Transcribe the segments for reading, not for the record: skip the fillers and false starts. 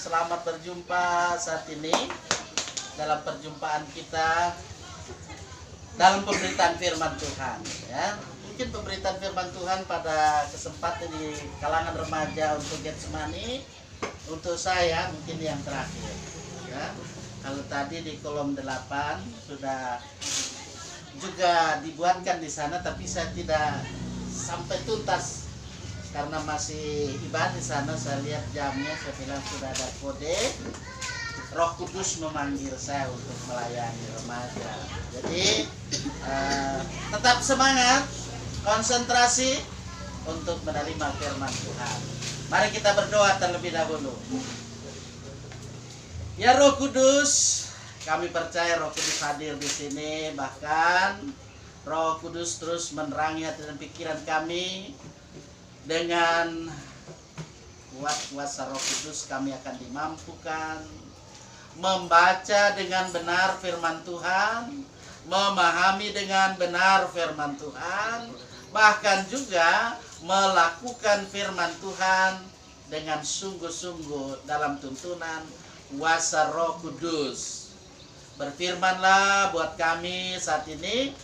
selamat berjumpa saat ini dalam perjumpaan kita dalam pemberitaan firman Tuhan. Ya, mungkin pemberitaan firman Tuhan pada kesempatan di kalangan remaja untuk Getsemani, untuk saya mungkin yang terakhir. Ya, kalau tadi di kolom 8 sudah juga dibuatkan di sana, tapi saya tidak sampai tuntas karena masih ibadah di sana. Saya lihat jamnya, saya bilang sudah ada kode. Roh Kudus memanggil saya untuk melayani remaja. Jadi tetap semangat, konsentrasi untuk menerima firman Tuhan. Mari kita berdoa terlebih dahulu. Ya Roh Kudus, kami percaya Roh Kudus hadir di sini, bahkan Roh Kudus terus menerangi hati dan pikiran kami. Dengan kuasa Roh Kudus kami akan dimampukan membaca dengan benar firman Tuhan, memahami dengan benar firman Tuhan, bahkan juga melakukan firman Tuhan dengan sungguh-sungguh dalam tuntunan kuasa Roh Kudus. Berfirmanlah buat kami saat ini,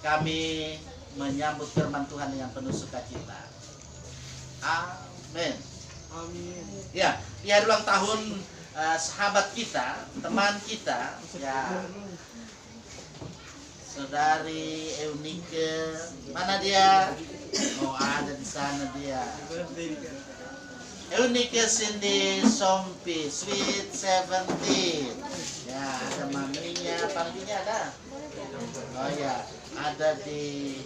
kami menyambut firman Tuhan dengan penuh sukacita. Amin. Amin. Ya, di hari ulang tahun sahabat kita, teman kita, ya, saudari Eunike, mana dia? Oh, ada di sana dia. Eunike Cindy Sompi, Sweet 17. Ya, ada maminya, panggilnya ada. Oh ya, ada di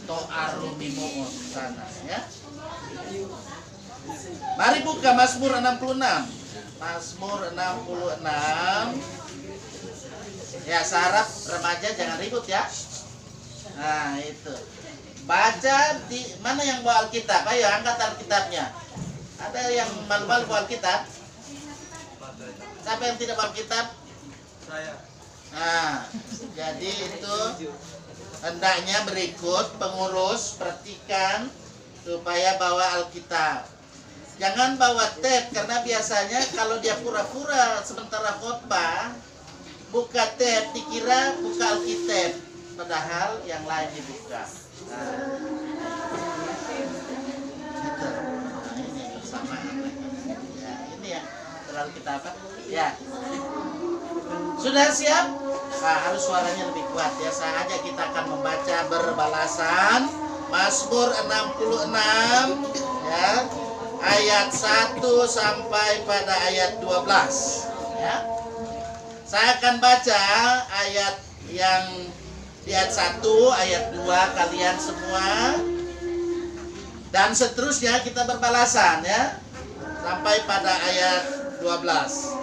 Toarumimo sana ya. Mari buka Mazmur 66. Mazmur 66. Ya, saya harap remaja jangan ribut ya. Nah, itu. Baca di mana yang bawa Alkitab? Ayo angkat Alkitabnya. Ada yang malu-malu bawa Alkitab? Siapa yang tidak bawa Alkitab? Saya. Nah, jadi itu hendaknya berikut pengurus perhatikan supaya bawa Alkitab. Jangan bawa tab, karena biasanya kalau dia pura-pura sementara khotbah buka tab dikira buka Alkitab, padahal yang lain dibuka. Nah, gitu. Nah, ini bersamaan. Ya, ini ya terlalu kita apa? Ya. Sudah siap? Nah, harus suaranya lebih kuat ya. Saya ajak kita akan membaca berbalasan Mazmur 66 ya, ayat 1 sampai pada ayat 12 ya. Saya akan baca ayat yang di ayat 1, ayat 2 kalian semua, dan seterusnya kita berbalasan ya sampai pada ayat 12.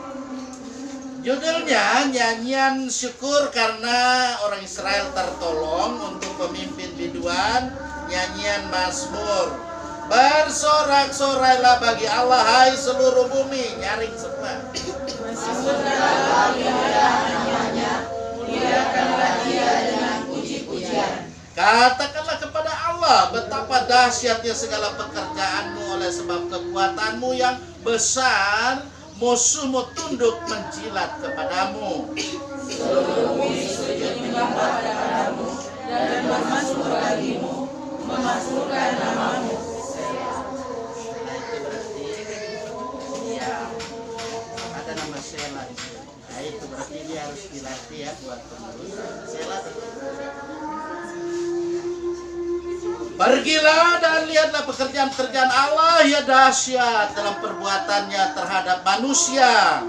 Judulnya nyanyian syukur karena orang Israel tertolong, untuk pemimpin biduan nyanyian Mazmur. Bersorak-sorailah bagi Allah, hai seluruh bumi. Nyaring semua. Masmurkanlah bagi Allah namanya, muliakanlah Dia dengan puji-pujian. Katakanlah kepada Allah, betapa dahsyatnya segala pekerjaanmu, oleh sebab kekuatanmu yang besar musuhmu tunduk menjilat kepadamu. Seluruh bumi sujud menyembah kepadamu dan bermazmur bagimu, memazmurkan namamu. Nah, itu berarti ya ada nama Sela di sini. Nah, itu berarti dia harus dilatih ya buat penerus. Sela. Pergilah dan lihatlah pekerjaan-pekerjaan Allah, ya dahsyat dalam perbuatannya terhadap manusia.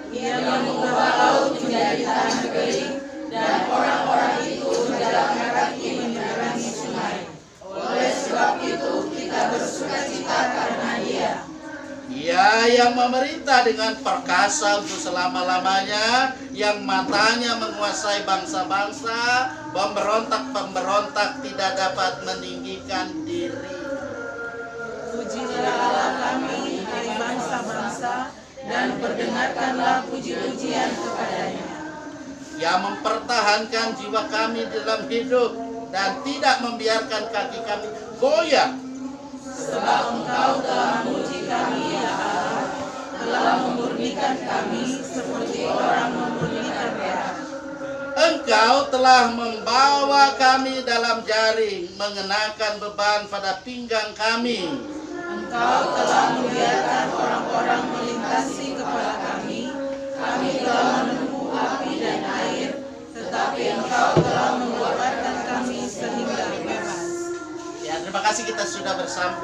Ia mengubah laut menjadi tanah kering, dan orang-orang itu berjalan kaki menyeberangi sungai. Oleh sebab itu kita bersukacita karena Dia. Dia yang memerintah dengan perkasa untuk selama-lamanya, yang matanya menguasai bangsa-bangsa, pemberontak-pemberontak tidak dapat meninggikan diri. Pujilah Allah kami dari bangsa-bangsa, dan perdengarkanlah puji-pujian kepadanya. Yang mempertahankan jiwa kami dalam hidup, dan tidak membiarkan kaki kami goyah. Sebab Engkau telah menguji Engkau telah membawa kami dalam jaring, mengenakan beban pada pinggang kami. Engkau telah membiarkan orang-orang melintasi kepala kami. Kami telah menempuh api dan air, tetapi Engkau telah menguatkan kami sehingga bebas. Ya, terima kasih kita sudah bersama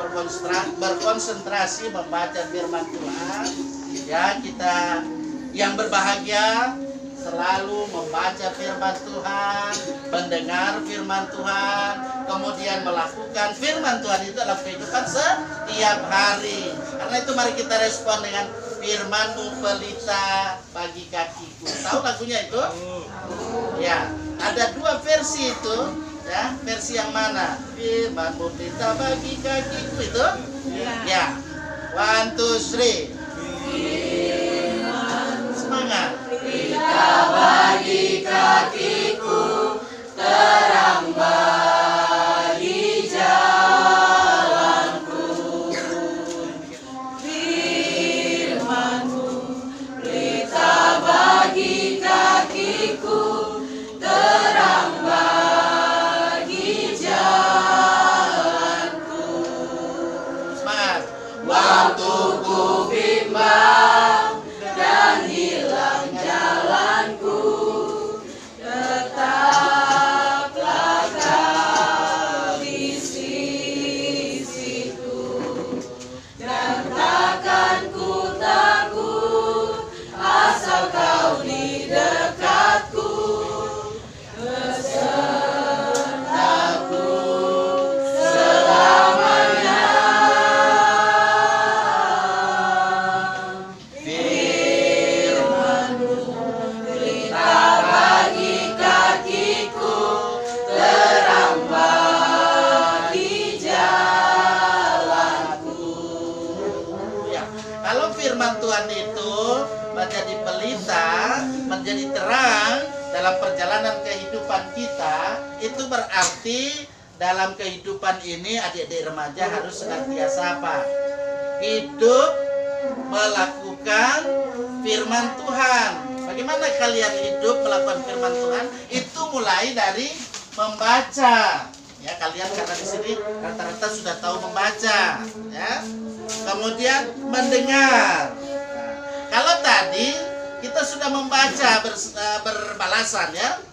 berkonsentrasi membaca firman Tuhan. Ya, kita yang berbahagia selalu membaca firman Tuhan, mendengar firman Tuhan, kemudian melakukan firman Tuhan itu dalam kehidupan setiap hari. Karena itu mari kita respon dengan firman-Mu pelita bagi kakiku. Tahu lagunya itu? Ya, ada dua versi itu. Ya, versi yang mana? Firman-Mu pelita bagi kakiku itu? Ya. 1, 2, 3. Semangat. Bagi kakiku, terang bagi jalanku. Firman-Mu pelita bagi kakiku, terang bagi jalanku. Semangat. Waktu ku bimbang dan hilang jalanku, tetaplah Kau di sisiku, dan takkan ku takut asal Kau di dekatku, besertaku selamanya. Kalau firman Tuhan itu menjadi pelita, menjadi terang dalam perjalanan kehidupan kita, itu berarti dalam kehidupan ini adik-adik remaja harus senantiasa apa? Hidup melakukan firman Tuhan. Bagaimana kalian hidup melakukan firman Tuhan? Itu mulai dari membaca. Ya, kalian karena di sini rata-rata sudah tahu membaca, ya. Kemudian mendengar. Nah, kalau tadi kita sudah membaca berbalasan, ya.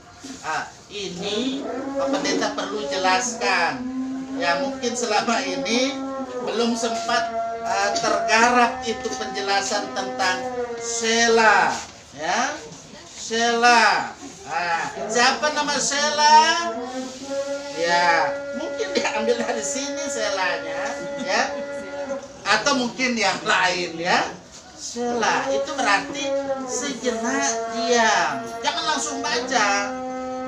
Ini Pak Pendeta perlu jelaskan. Ya, mungkin selama ini belum sempat tergarap itu penjelasan tentang Sela, ya. Sela. Siapa nama Sela? Ya, mungkin diambil dari sini Selanya, ya. Atau mungkin yang lain, ya. Sela itu berarti sejenak diam. Jangan langsung baca.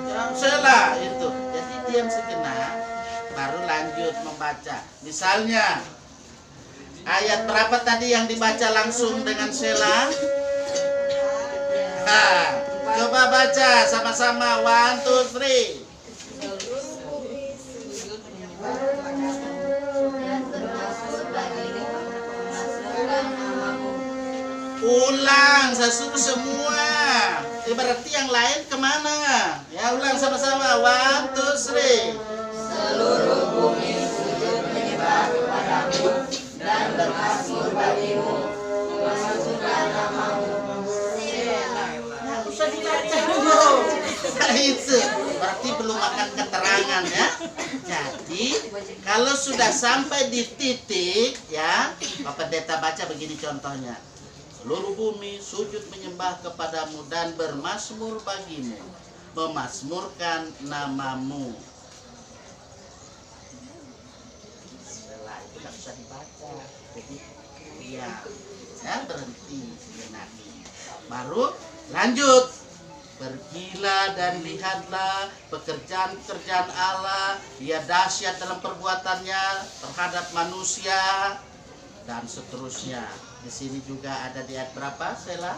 Ya, Sela itu. Jadi diam sejenak baru lanjut membaca. Misalnya ayat berapa tadi yang dibaca langsung dengan Sela? Coba baca sama-sama. 1, 2, 3. Ulang, saya suruh semua. Berarti yang lain kemana? Ya, ulang sama-sama. 1, 2, 3. Seluruh bumi sujud menyembah kepadamu dan bermasmur bagimu, memasukkan namamu. Nah, usah dibaca dulu. Nah, itu berarti belum akan keterangan, ya. Jadi kalau sudah sampai di titik, ya, Pak Pendeta baca begini contohnya. Seluruh bumi sujud menyembah kepadamu dan bermasmur bagimu, memasmurkan namamu. Setelah itu nggak bisa dibaca, jadi ya berhenti sejenak. Baru lanjut. Pergilah dan lihatlah pekerjaan-pekerjaan Allah, Dia dahsyat dalam perbuatannya terhadap manusia, dan seterusnya. Di sini juga ada di ayat berapa, Sela?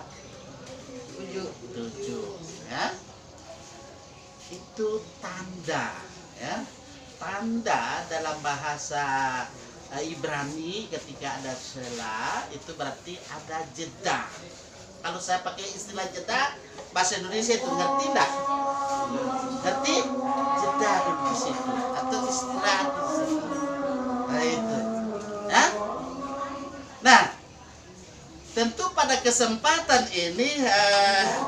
7, ya. Itu tanda, ya. Tanda dalam bahasa Ibrani ketika ada Sela itu berarti ada jeda. Kalau saya pakai istilah jeda, bahasa Indonesia itu ngerti enggak? Ngerti? Jeda di situ atau istirahat di situ. Nah itu. Hah? Nah, tentu pada kesempatan ini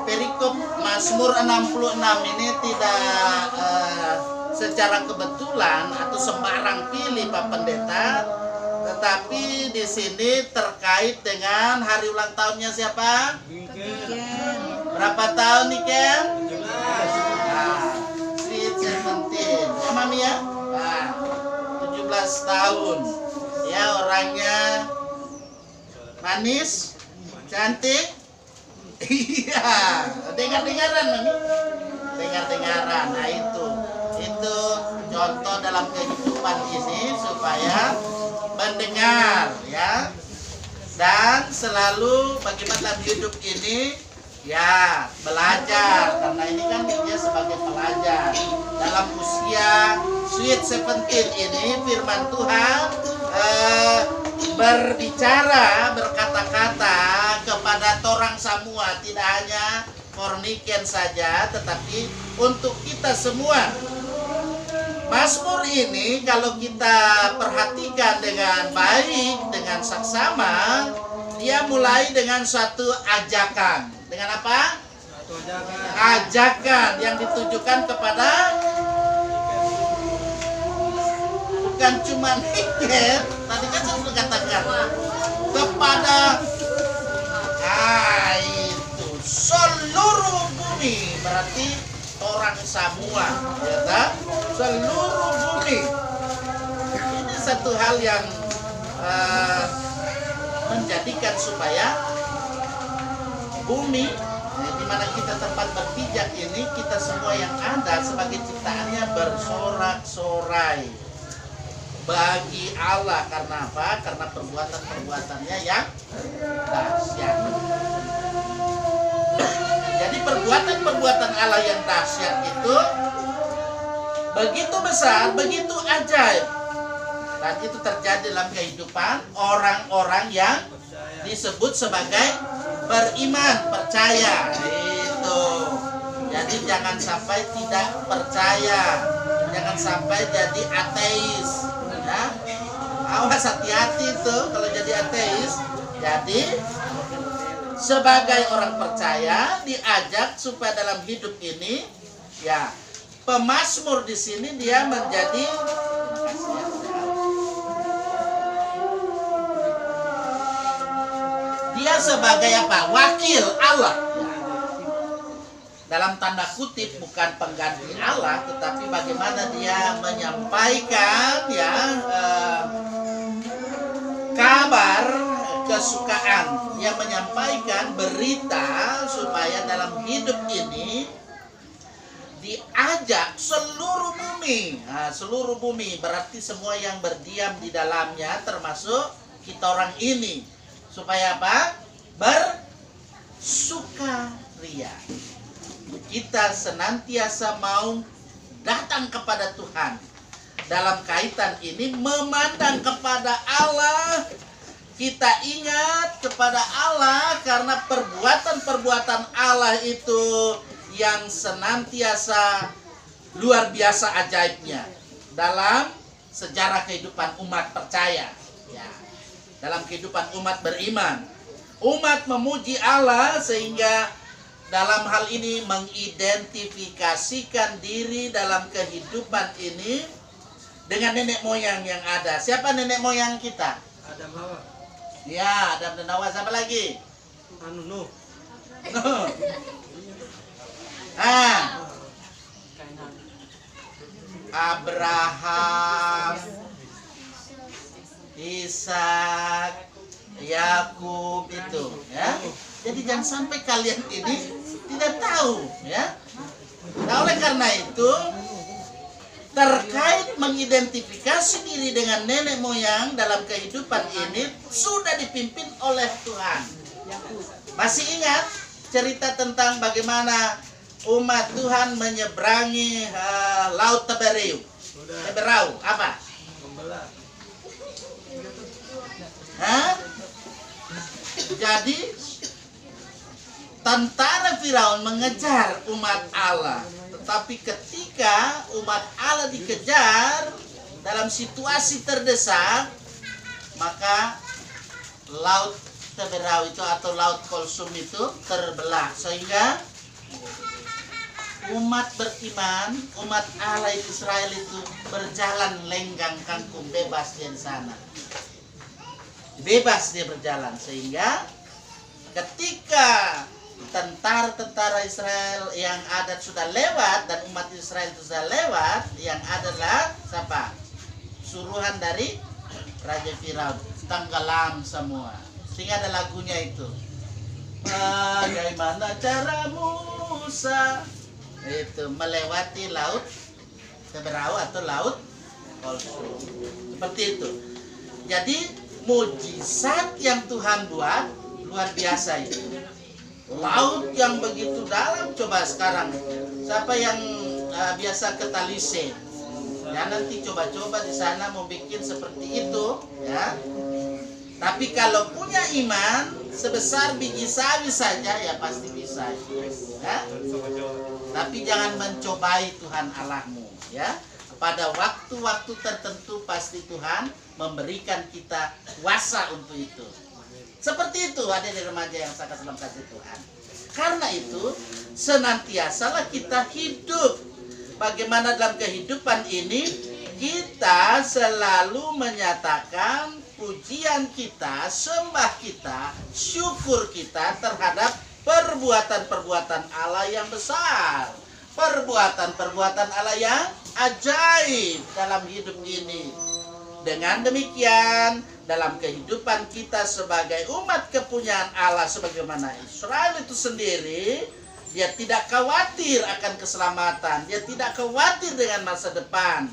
perikop Mazmur 66 ini tidak secara kebetulan atau sembarang pilih Pak Pendeta, tetapi di sini terkait dengan hari ulang tahunnya siapa? Berapa tahun nih Ken? 17. Sweet 17. Ya Mami ya? Nah, 17 tahun. Ya, orangnya manis, cantik. Iya, dengar-dengaran Mami. Dengar-dengaran. Nah itu contoh dalam kehidupan ini supaya mendengar ya, dan selalu bagaimana dalam hidup ini ya belajar, karena ini kan dia sebagai pelajar dalam usia sweet 17 ini. Firman Tuhan berbicara, berkata-kata kepada orang semua, tidak hanya Korniken saja, tetapi untuk kita semua. Mazmur ini kalau kita perhatikan dengan baik, dengan saksama, dia mulai dengan suatu ajakan. Dengan apa? Satu ajakan. Ajakan yang ditujukan kepada bukan cuma Niken, tadi kan saya sudah katakan, kepada itu seluruh bumi, berarti orang semua, ya tak? Seluruh bumi. Ini satu hal yang menjadikan supaya bumi di mana kita tempat berpijak ini, kita semua yang ada sebagai ciptaannya bersorak-sorai bagi Allah. Karena apa? Karena perbuatan-perbuatannya yang dahsyat. Jadi perbuatan-perbuatan Allah yang dahsyat itu begitu besar, begitu ajaib. Dan itu terjadi dalam kehidupan orang-orang yang disebut sebagai beriman, percaya. Itu. Jadi jangan sampai tidak percaya. Jangan sampai jadi ateis. Ya. Awas, hati-hati tuh kalau jadi ateis. Jadi sebagai orang percaya diajak supaya dalam hidup ini ya, pemazmur di sini dia menjadi dia sebagai apa? Wakil Allah. Dalam tanda kutip bukan pengganti Allah, tetapi bagaimana dia menyampaikan ya kabar kesukaan. Dia menyampaikan berita supaya dalam hidup ini diajak seluruh bumi. Nah, seluruh bumi berarti semua yang berdiam di dalamnya, termasuk kita orang ini. Supaya apa? Bersukaria. Kita senantiasa mau datang kepada Tuhan. Dalam kaitan ini memandang kepada Allah. Kita ingat kepada Allah karena perbuatan-perbuatan Allah itu yang senantiasa luar biasa ajaibnya dalam sejarah kehidupan umat percaya. Ya. Dalam kehidupan umat beriman, umat memuji Allah sehingga dalam hal ini mengidentifikasikan diri dalam kehidupan ini dengan nenek moyang yang ada. Siapa nenek moyang kita? Adam Hawa. Ya, Adam dan Hawa. Siapa lagi? Nuh. Nuh. Ah, Abraham, Ishak, Yakub itu, ya. Jadi jangan sampai kalian ini tidak tahu, ya. Nah, oleh karena itu terkait mengidentifikasi diri dengan nenek moyang dalam kehidupan ini sudah dipimpin oleh Tuhan. Masih ingat cerita tentang bagaimana umat Tuhan menyeberangi Laut Teberau? Teberau apa? Membelah. Hah? Jadi tentara Firaun mengejar umat Allah. Tetapi ketika umat Allah dikejar dalam situasi terdesak, maka laut Teberau itu atau laut Kulsum itu terbelah, sehingga umat beriman, umat Allah Israel itu berjalan lenggang kangkung bebas di sana. Bebas dia berjalan, sehingga ketika tentara-tentara Israel yang ada sudah lewat dan umat Israel itu sudah lewat, yang adalah siapa? Suruhan dari Raja Firaun, tenggelam semua. Sehingga ada lagunya itu. Bagaimana cara Musa itu melewati laut Teberau atau laut Kulsum. Seperti itu. Jadi mujizat yang Tuhan buat luar biasa itu. Laut yang begitu dalam, coba sekarang siapa yang biasa ke Talise, ya nanti coba-coba di sana mau bikin seperti itu, ya. Tapi kalau punya iman sebesar biji sawi saja, ya pasti bisa, ya. Tapi jangan mencobai Tuhan Allahmu, ya. Pada waktu-waktu tertentu pasti Tuhan memberikan kita kuasa untuk itu. Seperti itu ada di remaja yang sangat dalam kasih Tuhan. Karena itu senantiasalah kita hidup. Bagaimana dalam kehidupan ini kita selalu menyatakan pujian kita, sembah kita, syukur kita terhadap perbuatan-perbuatan Allah yang besar. Perbuatan-perbuatan Allah yang ajaib dalam hidup ini. Dengan demikian, dalam kehidupan kita sebagai umat kepunyaan Allah sebagaimana Israel itu sendiri, dia tidak khawatir akan keselamatan, dia tidak khawatir dengan masa depan.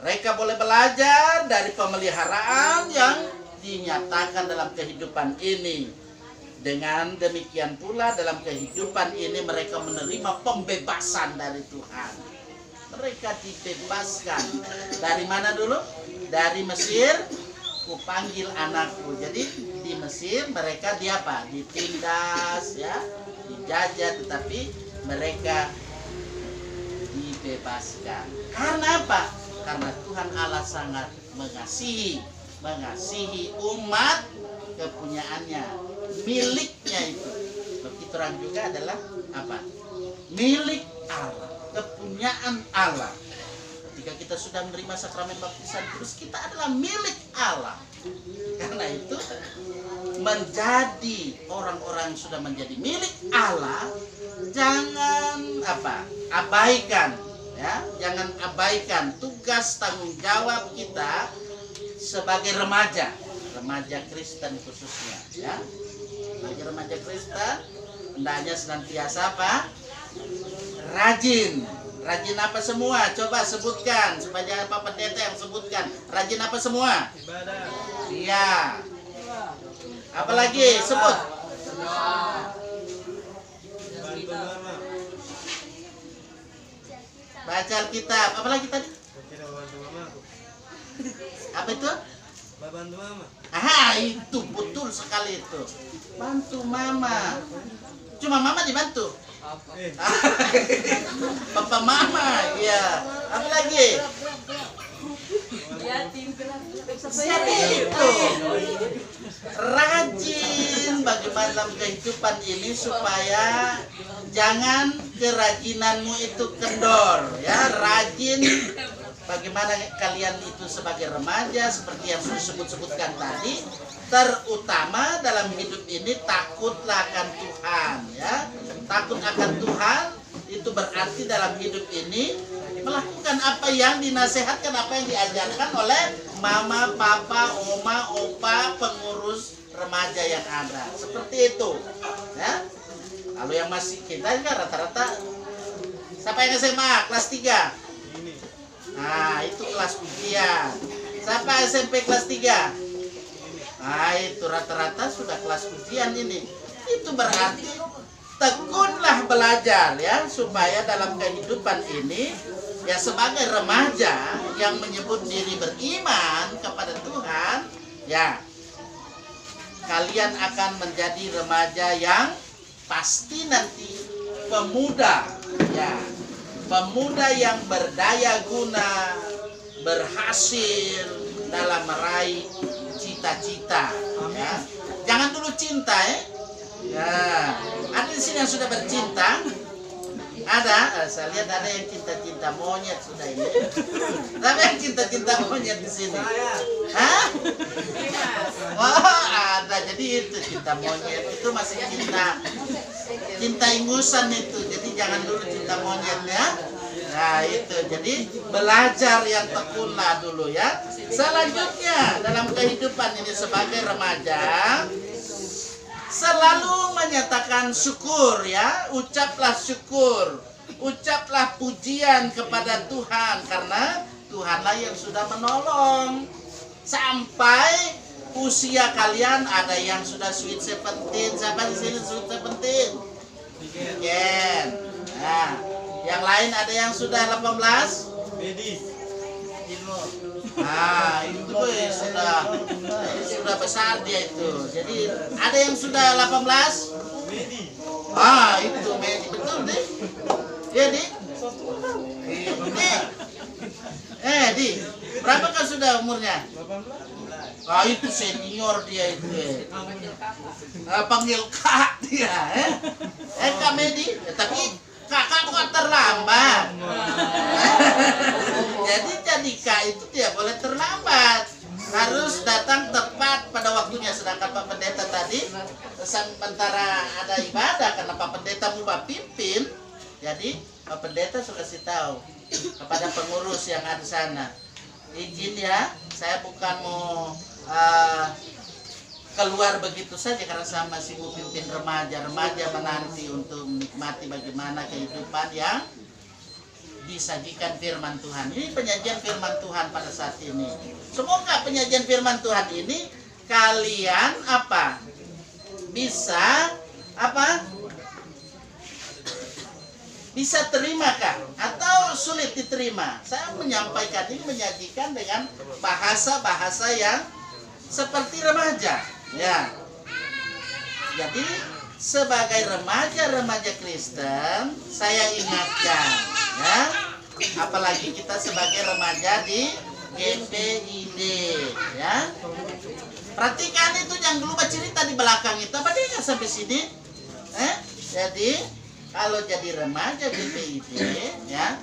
Mereka boleh belajar dari pemeliharaan yang dinyatakan dalam kehidupan ini. Dengan demikian pula dalam kehidupan ini mereka menerima pembebasan dari Tuhan. Mereka dibebaskan. Dari mana dulu? Dari Mesir, kupanggil anakku. Jadi di Mesir mereka ditindas, ya, dijajah, tetapi mereka dibebaskan. Karena apa? Karena Tuhan Allah sangat mengasihi umat kepunyaannya, miliknya itu. Begitu orang juga adalah apa? Milik Allah, kepunyaan Allah. Ketika kita sudah menerima sakramen baptisan kudus, kita adalah milik Allah. Karena itu menjadi orang-orang yang sudah menjadi milik Allah, jangan abaikan, ya, jangan abaikan tugas tanggung jawab kita sebagai remaja Kristen khususnya, ya. Remaja Kristen hendaknya senantiasa rajin apa semua? Coba sebutkan supaya Pak Pendeta yang sebutkan. Rajin apa semua? Ibadah. Iya. Apalagi sebut? Bantu mama. Baca Alkitab. Apalagi tadi? Tidak bantu mama. Apa itu? Bantu mama. Aha, itu betul sekali itu. Bantu mama. Cuma mama dibantu. Papa mama, ya. Apa lagi? Seperti itu. Rajin bagaimana dalam kehidupan ini supaya jangan kerajinanmu itu kendor, ya. Rajin bagaimana kalian itu sebagai remaja seperti yang sudah sebutkan tadi, terutama dalam hidup ini takutlah akan Tuhan, ya. Takut akan Tuhan itu berarti dalam hidup ini melakukan apa yang dinasihatkan, apa yang diajarkan oleh mama, papa, oma, opa, pengurus remaja yang ada. Seperti itu, ya. Kalau yang masih kita kan rata-rata siapa yang SMA kelas 3? Nah, itu kelas ujian. Siapa SMP kelas 3? Nah, itu rata-rata sudah kelas ujian ini. Itu berarti tekunlah belajar, ya, supaya dalam kehidupan ini, ya, sebagai remaja yang menyebut diri beriman kepada Tuhan, ya, kalian akan menjadi remaja yang pasti nanti pemuda, ya, pemuda yang berdaya guna, berhasil dalam meraih cita-cita. Ya. Jangan dulu cinta, ya. Ada di sini yang sudah bercinta. Ada, saya lihat ada yang cinta-cinta monyet sudah ini. Tapi yang cinta-cinta monyet di sini. Hah? Oh, ada. Jadi itu cinta monyet itu masih cinta ingusan itu. Jadi jangan dulu cinta monyet, ya. Nah itu, jadi belajar yang tekunlah dulu, ya. Selanjutnya dalam kehidupan ini sebagai remaja, selalu menyatakan syukur, ya. Ucaplah syukur, ucaplah pujian kepada Tuhan, karena Tuhanlah yang sudah menolong. Sampai usia kalian ada yang sudah sweet 17. Siapa di sini sweet 17? Weekend. Nah, yang lain ada yang sudah 18? Medi. Nah, itu sudah besar dia itu. Jadi ada yang sudah 18? Medi. Ah, itu Medi, betul deh. Ya, Di. Di. Berapa kau sudah umurnya? 18. Ah, itu senior dia itu. Panggil Kak dia, Kak Medi. Tapi kakak kok terlambat. Jadi Kak itu tidak boleh terlambat. Harus datang tepat pada waktunya. Sedangkan Pak Pendeta tadi sementara ada ibadah, karena Pak Pendeta mau pimpin, jadi Pak Pendeta sudah kasih tahu kepada pengurus yang ada sana, izin ya, saya bukan mau keluar begitu saja karena saya masih mau pimpin remaja menanti untuk menikmati bagaimana kehidupan yang disajikan firman Tuhan. Ini penyajian firman Tuhan pada saat ini. Semoga penyajian firman Tuhan ini kalian bisa terima kah? Atau sulit diterima? Saya menyampaikan ini, menyajikan dengan bahasa-bahasa yang seperti remaja. Ya. Jadi sebagai remaja Kristen, saya ingatkan, ya, apalagi kita sebagai remaja di GPID, ya. Perhatikan itu yang dulu cerita di belakang itu, apa dia nggak sampai sini? Jadi kalau jadi remaja GPID, ya,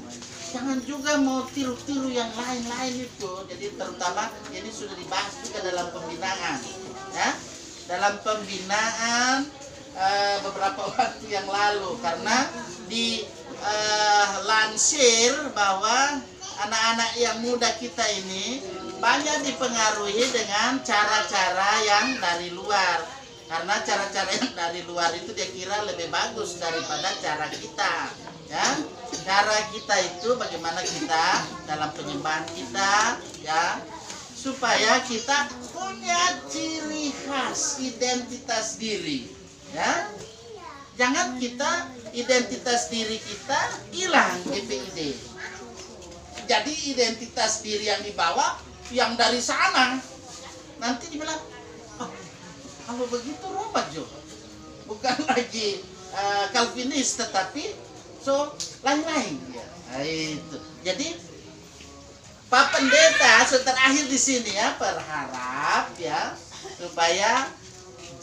jangan juga mau tiru-tiru yang lain-lain itu. Jadi terutama ini sudah dibahas juga dalam pembinaan, ya, dalam pembinaan beberapa waktu yang lalu, karena dilansir bahwa anak-anak yang muda kita ini banyak dipengaruhi dengan cara-cara yang dari luar, karena cara-cara yang dari luar itu dia kira lebih bagus daripada cara kita, ya. Cara kita itu bagaimana kita dalam penyembahan kita, ya, supaya kita punya ciri khas, identitas diri, ya. Jangan kita identitas diri kita hilang GPID. Jadi identitas diri yang dibawa yang dari sana, nanti dibilang, oh, kalau begitu Roma Jo, bukan lagi Calvinis, tetapi lain-lain. Ya. Nah, itu. Jadi Pak Pendeta terakhir di sini, ya, berharap, ya, supaya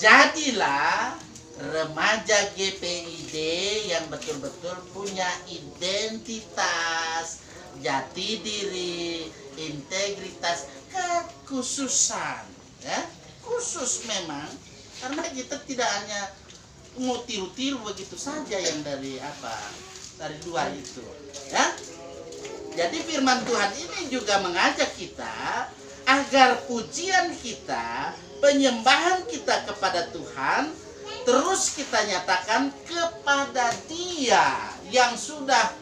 jadilah remaja GPID yang betul-betul punya identitas, jati diri, integritas, kekhususan, ya, khusus memang, karena kita tidak hanya mau tiru-tiru begitu saja yang dari luar itu, ya. Jadi firman Tuhan ini juga mengajak kita agar pujian kita, penyembahan kita kepada Tuhan terus kita nyatakan kepada Dia yang sudah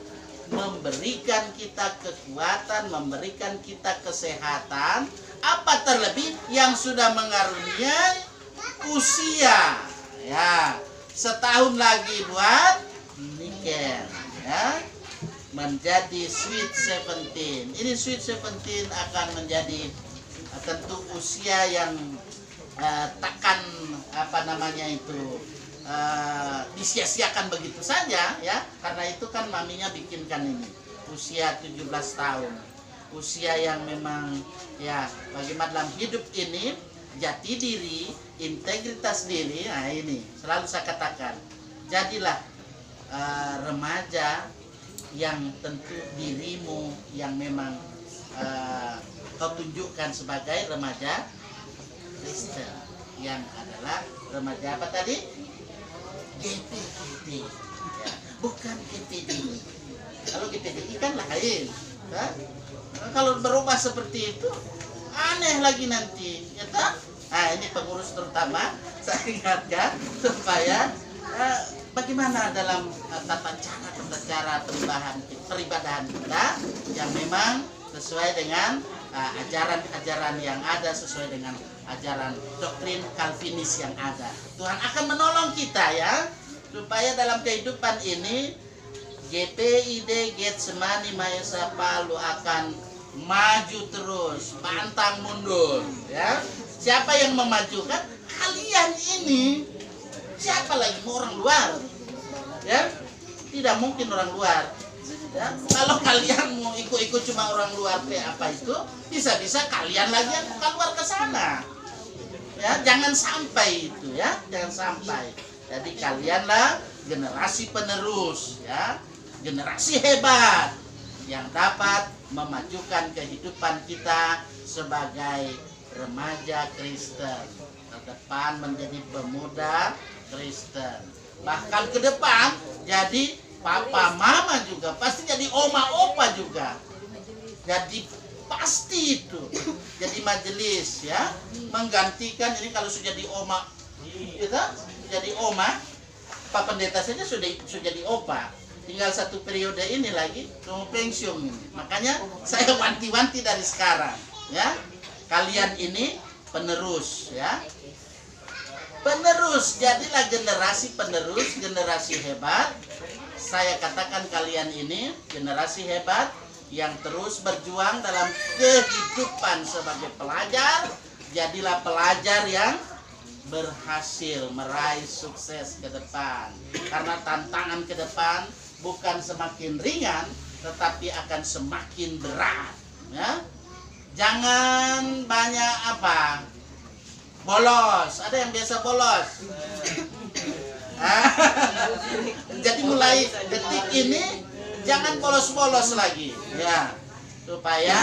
memberikan kita kekuatan, memberikan kita kesehatan, apa terlebih yang sudah mengaruniai usia, ya, setahun lagi buat nikah, ya, menjadi sweet 17. Ini sweet 17 akan menjadi tentu usia yang takkan disia-siakan begitu saja ya, karena itu kan maminya bikinkan ini usia 17 tahun, usia yang memang ya bagaimana dalam hidup ini jati diri, integritas diri. Nah ini selalu saya katakan, jadilah remaja yang tentu dirimu yang memang kau tunjukkan sebagai remaja Kristen, yang adalah remaja apa tadi? GPD, ya, bukan GPD. Kalau GPD kan lain, ya? Kalau berubah seperti itu aneh lagi nanti, ya tak? Nah ini pengurus terutama saya ingatkan supaya bagaimana dalam tata cara peribadahan kita yang memang sesuai dengan ajaran-ajaran yang ada, sesuai dengan ajaran doktrin Calvinis yang ada. Tuhan akan menolong kita ya, supaya dalam kehidupan ini GPID Getsemani Mayasa Palu akan maju terus, pantang mundur ya. Siapa yang memajukan? Kalian ini. Siapa lagi? Mau orang luar ya? Tidak mungkin orang luar ya. Kalau kalian mau ikut-ikut cuma orang luar apa itu, bisa-bisa kalian lagi yang keluar ke sana ya. Jangan sampai itu ya, jangan sampai. Jadi kalianlah generasi penerus ya, generasi hebat yang dapat memajukan kehidupan kita sebagai remaja Kristen, ke depan menjadi pemuda Kristen, bahkan ke depan jadi papa mama juga, pasti jadi oma opa juga, jadi pasti itu jadi majelis ya, menggantikan ini. Kalau sudah jadi oma kita jadi oma, Pak Pendeta saja sudah jadi opa, tinggal satu periode ini lagi mau pensiun ini. Makanya saya wanti-wanti dari sekarang ya, kalian ini penerus ya, penerus, jadilah generasi penerus, generasi hebat. Saya katakan kalian ini generasi hebat yang terus berjuang dalam kehidupan sebagai pelajar. Jadilah pelajar yang berhasil meraih sukses ke depan, karena tantangan ke depan bukan semakin ringan tetapi akan semakin berat ya. Jangan banyak apa bolos, ada yang biasa bolos. Jadi mulai detik ini jangan bolos-bolos lagi ya, supaya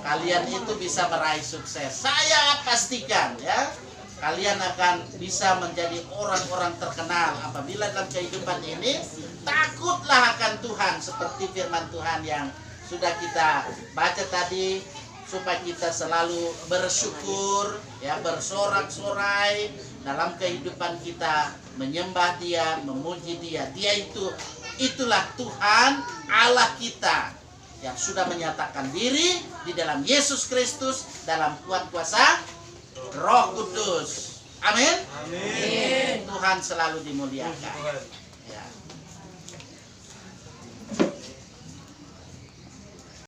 kalian itu bisa meraih sukses. Saya pastikan ya, kalian akan bisa menjadi orang-orang terkenal apabila dalam kehidupan ini takutlah akan Tuhan, seperti firman Tuhan yang sudah kita baca tadi, supaya kita selalu bersyukur ya, bersorak-sorai dalam kehidupan kita, menyembah Dia, memuji Dia. Dia itulah Tuhan Allah kita yang sudah menyatakan diri di dalam Yesus Kristus dalam kuat kuasa Roh Kudus. Amin. Amin. Tuhan selalu dimuliakan.